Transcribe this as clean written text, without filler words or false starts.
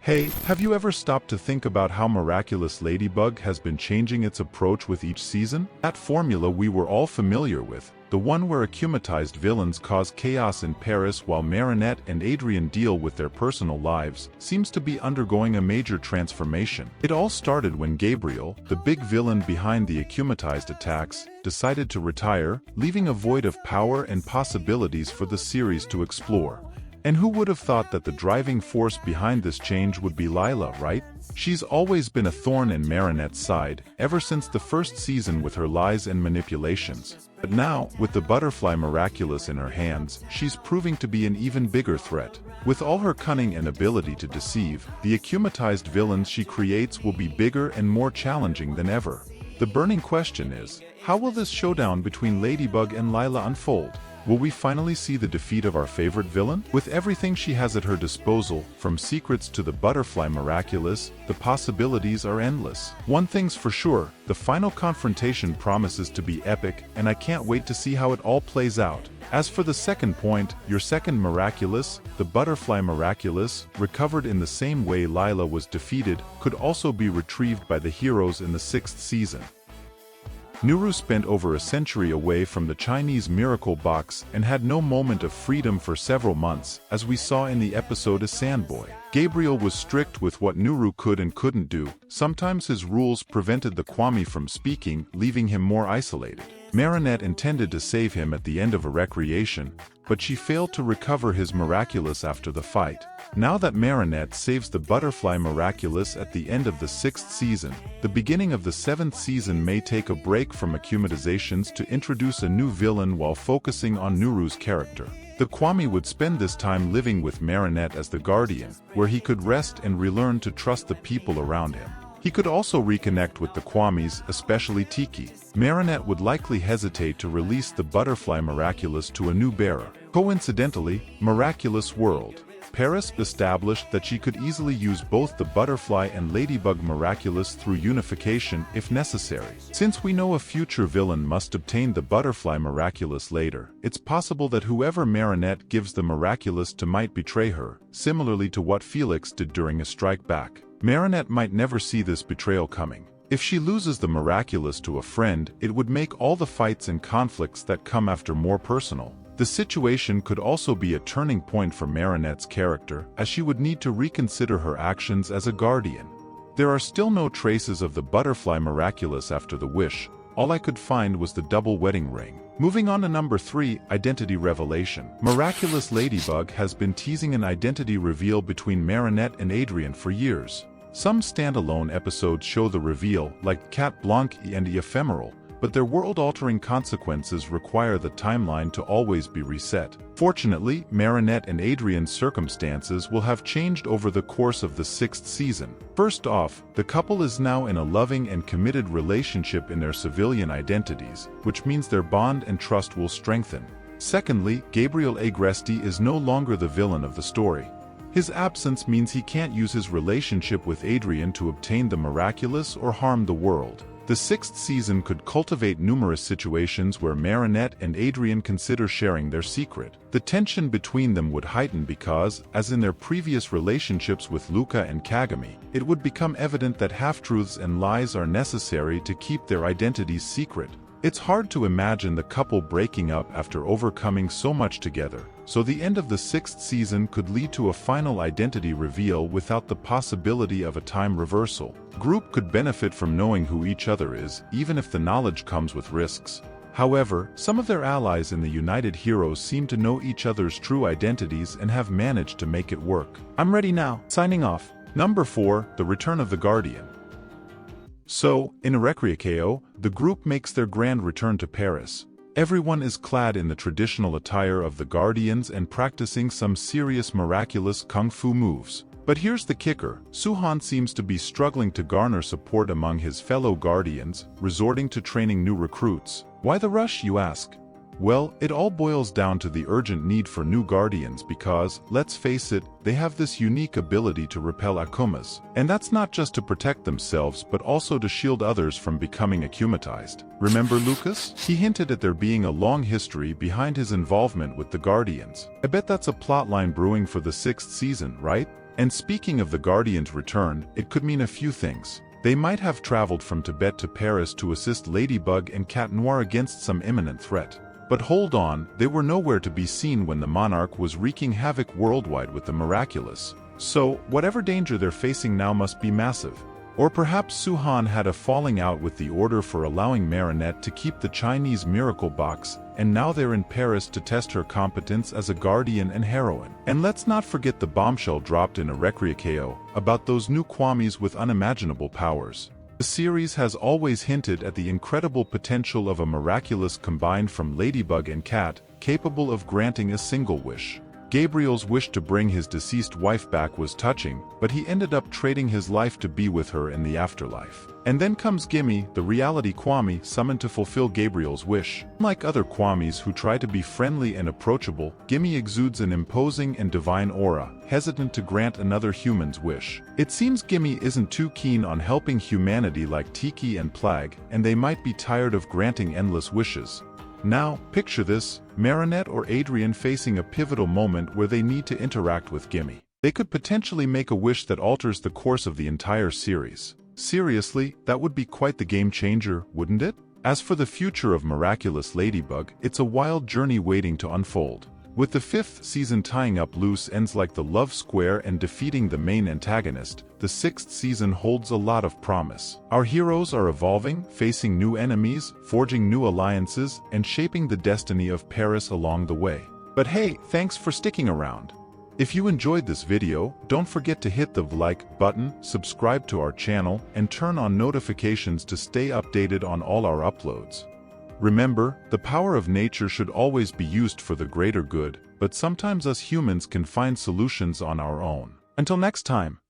Hey, have you ever stopped to think about how Miraculous Ladybug has been changing its approach with each season? That formula we were all familiar with, the one where akumatized villains cause chaos in Paris while Marinette and Adrien deal with their personal lives, seems to be undergoing a major transformation. It all started when Gabriel, the big villain behind the akumatized attacks, decided to retire, leaving a void of power and possibilities for the series to explore. And who would have thought that the driving force behind this change would be Lila, right? She's always been a thorn in Marinette's side, ever since the first season with her lies and manipulations. But now, with the butterfly Miraculous in her hands, she's proving to be an even bigger threat. With all her cunning and ability to deceive, the akumatized villains she creates will be bigger and more challenging than ever. The burning question is, how will this showdown between Ladybug and Lila unfold? Will we finally see the defeat of our favorite villain? With everything she has at her disposal, from secrets to the butterfly Miraculous, the possibilities are endless. One thing's for sure, the final confrontation promises to be epic, and I can't wait to see how it all plays out. As for the second point, your second Miraculous, the butterfly Miraculous, recovered in the same way Lila was defeated, could also be retrieved by the heroes in the 6th season. Nuru spent over a century away from the Chinese miracle box and had no moment of freedom for several months, as we saw in the episode A Sandboy. Gabriel was strict with what Nuru could and couldn't do. Sometimes his rules prevented the kwami from speaking, leaving him more isolated. Marinette intended to save him at the end of a recreation, but she failed to recover his Miraculous after the fight. Now that Marinette saves the butterfly Miraculous at the end of the 6th season, the beginning of the 7th season may take a break from akumatizations to introduce a new villain while focusing on Nuru's character. The kwami would spend this time living with Marinette as the guardian, where he could rest and relearn to trust the people around him. He could also reconnect with the kwamis, especially Tiki. Marinette would likely hesitate to release the butterfly Miraculous to a new bearer. Coincidentally, Miraculous World. Paris established that she could easily use both the butterfly and Ladybug Miraculous through unification if necessary. Since we know a future villain must obtain the butterfly Miraculous later, it's possible that whoever Marinette gives the Miraculous to might betray her, similarly to what Felix did during a strike back. Marinette might never see this betrayal coming. If she loses the Miraculous to a friend, it would make all the fights and conflicts that come after more personal. The situation could also be a turning point for Marinette's character, as she would need to reconsider her actions as a guardian. There are still no traces of the butterfly Miraculous after the wish. All I could find was the double wedding ring. Moving on to number 3, Identity Revelation. Miraculous Ladybug has been teasing an identity reveal between Marinette and Adrien for years. Some standalone episodes show the reveal, like Cat Blanc and the Ephemeral, but their world-altering consequences require the timeline to always be reset. Fortunately, Marinette and Adrien's circumstances will have changed over the course of the 6th season. First off, the couple is now in a loving and committed relationship in their civilian identities, which means their bond and trust will strengthen. Secondly, Gabriel Agresti is no longer the villain of the story. His absence means he can't use his relationship with Adrien to obtain the Miraculous or harm the world. The 6th season could cultivate numerous situations where Marinette and Adrien consider sharing their secret. The tension between them would heighten because, as in their previous relationships with Luca and Kagami, it would become evident that half-truths and lies are necessary to keep their identities secret. It's hard to imagine the couple breaking up after overcoming so much together, so the end of the 6th season could lead to a final identity reveal without the possibility of a time reversal. Group could benefit from knowing who each other is, even if the knowledge comes with risks. However, some of their allies in the United Heroes seem to know each other's true identities and have managed to make it work. I'm ready now. Signing off. Number 4, The Return of the Guardian. So, in Recreakeo, the group makes their grand return to Paris. Everyone is clad in the traditional attire of the Guardians and practicing some serious miraculous kung fu moves. But here's the kicker, Suhan seems to be struggling to garner support among his fellow Guardians, resorting to training new recruits. Why the rush, you ask? Well, it all boils down to the urgent need for new Guardians because, let's face it, they have this unique ability to repel akumas. And that's not just to protect themselves but also to shield others from becoming akumatized. Remember Lucas? He hinted at there being a long history behind his involvement with the Guardians. I bet that's a plotline brewing for the 6th season, right? And speaking of the Guardian's return, it could mean a few things. They might have traveled from Tibet to Paris to assist Ladybug and Cat Noir against some imminent threat. But hold on, they were nowhere to be seen when the monarch was wreaking havoc worldwide with the Miraculous. So, whatever danger they're facing now must be massive. Or perhaps Suhan had a falling out with the order for allowing Marinette to keep the Chinese miracle box, and now they're in Paris to test her competence as a guardian and heroine. And let's not forget the bombshell dropped in a Recreakeo about those new kwamis with unimaginable powers. The series has always hinted at the incredible potential of a miraculous combined from Ladybug and Cat, capable of granting a single wish. Gabriel's wish to bring his deceased wife back was touching, but he ended up trading his life to be with her in the afterlife. And then comes Gimme, the reality kwami summoned to fulfill Gabriel's wish. Unlike other kwamis who try to be friendly and approachable, Gimme exudes an imposing and divine aura, hesitant to grant another human's wish. It seems Gimme isn't too keen on helping humanity like Tiki and Plague, and they might be tired of granting endless wishes. Now, picture this, Marinette or Adrien facing a pivotal moment where they need to interact with Gimme. They could potentially make a wish that alters the course of the entire series. Seriously, that would be quite the game changer, wouldn't it? As for the future of Miraculous Ladybug, it's a wild journey waiting to unfold. With the 5th season tying up loose ends like the love square and defeating the main antagonist, the 6th season holds a lot of promise. Our heroes are evolving, facing new enemies, forging new alliances, and shaping the destiny of Paris along the way. But hey, thanks for sticking around. If you enjoyed this video, don't forget to hit the like button, subscribe to our channel, and turn on notifications to stay updated on all our uploads. Remember, the power of nature should always be used for the greater good, but sometimes us humans can find solutions on our own. Until next time.